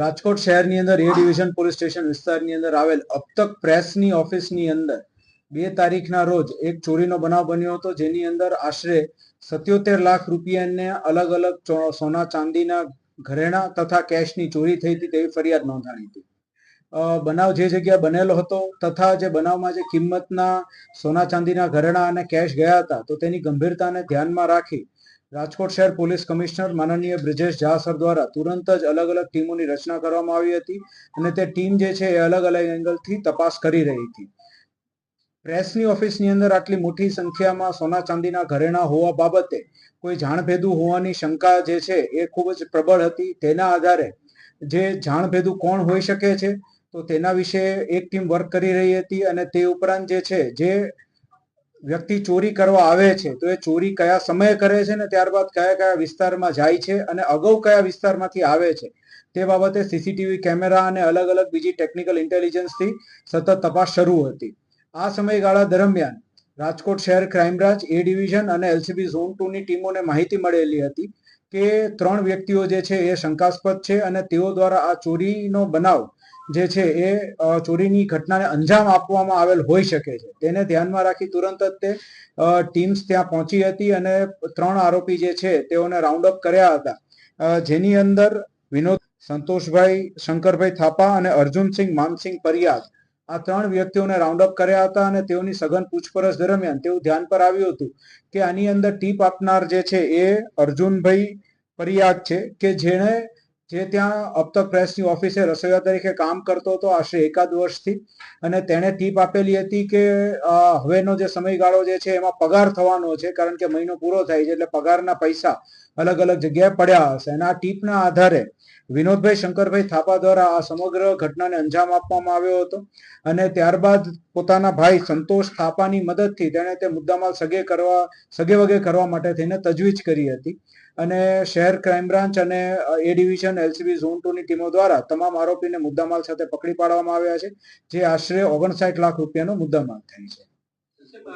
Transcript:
રાજકોટ શહેરની અંદર એ division police station વિસ્તારની અંદર આવેલ અબતક પ્રેસની ઓફિસની અંદર 2 તારીખના રોજ એક ચોરીનો બનાવ બન્યો હતો, જેની અંદર આશરે 77 લાખ રૂપિયાના અલગ અલગ સોના ચાંદીના ઘરેણા તથા કેશની ચોરી થઈ હતી તેવી ફરિયાદ નોંધાણી હતી. બનાવ જે જગ્યાએ બનેલો હતો તથા જે બનાવમાં જે કિંમતના સોના ચાંદીના ઘરેણા અને કેશ ગયા હતા, તો તેની ગંભીરતાને ધ્યાનમાં રાખી રાજકોટ શહેર પોલીસ કમિશનર માનનીય બ્રિજેશ ઝા સર દ્વારા તુરંત જ અલગ અલગ ટીમોની રચના કરવામાં આવી હતી અને તે ટીમ જે છે એ અલગ અલગ એંગલથી તપાસ કરી રહી હતી. પ્રેસની ઓફિસની અંદર આટલી મોટી સંખ્યામાં સોના ચાંદીના ઘરેણા હોવા બાબતે કોઈ જાણભેદુ હોવાની શંકા જે છે એ ખૂબ જ પ્રબળ હતી. તેના આધારે જે જાણભેદુ કોણ હોઈ શકે છે તો તેના વિશે એક ટીમ વર્ક કરી રહી હતી અને તે ઉપરાંત જે છે જે વ્યક્તિ ચોરી કરવા આવે છે તો એ ચોરી કયા સમયે કરે છે ને ત્યારબાદ કયા કયા વિસ્તારમાં જાય છે અને અગાઉ કયા વિસ્તારમાંથી આવે છે તે બાબતે સીસીટીવી કેમેરા અને અલગ અલગ બીજી ટેકનિકલ ઇન્ટેલિજન્સથી સતત તપાસ શરૂ હતી. આ સમયગાળા દરમિયાન રાજકોટ શહેર ક્રાઇમ બ્રાન્ચ, એ ડિવિઝન અને એલસીબી ઝોન 2 ની ટીમોને માહિતી મળેલી હતી કે 3 વ્યક્તિઓ જે છે એ શંકાસ્પદ છે અને તેઓ દ્વારા આ ચોરીનો બનાવ જે છે એ ચોરીની ઘટનાને અંજામ આપવામાં આવેલ હોઈ શકે છે. તેને ધ્યાનમાં રાખી તુરંત જ તે ટીમ્સ ત્યાં પહોંચી હતી અને 3 આરોપી જે છે તેઓને રાઉન્ડ અપ કર્યા હતા, જેની અંદર વિનોદ, સંતોષભાઈ શંકરભાઈ થાપા અને અર્જુનસિંહ માનસિંહ પરિયાદ, આ 3 વ્યક્તિઓને રાઉન્ડ અપ કર્યા હતા અને તેઓની સઘન પૂછપરછ દરમિયાન તેવું ધ્યાન પર આવ્યું હતું કે આની અંદર ટીપ આપનાર જે છે એ અર્જુનભાઈ પરિયાદ છે કે જેણે જે ત્યાં અબતક પ્રેસની ઓફિસે રસોઈયા તરીકે કામ કરતો હતો આશરે 1 વર્ષથી, અને તેણે ટીપ આપેલી હતી કે હવેનો જે સમયગાળો જે છે એમાં પગાર થવાનો છે, કારણ કે મહિનો પૂરો થાય છે એટલે પગારના પૈસા અલગ અલગ જગ્યાએ પડ્યા હશે. અને આ ટીપના આધારે વિનોદભાઈ શંકરભાઈ થાપા દ્વારા આ સમગ્ર ઘટનાને અંજામ આપવામાં આવ્યો હતો અને ત્યારબાદ પોતાના ભાઈ સંતોષ થાપાની મદદથી તેણે તે મુદ્દામાલ સગે વગે કરવા માટે થઈને તજવીજ કરી હતી અને શહેર ક્રાઇમ બ્રાન્ચ અને એ ડિવિઝન, એલસીબી ઝોન 2 ની ટીમો દ્વારા તમામ આરોપીને મુદ્દામાલ સાથે પકડી પાડવામાં આવ્યા છે, જે આશરે 59 લાખ રૂપિયાનો મુદ્દામાલ થાય છે.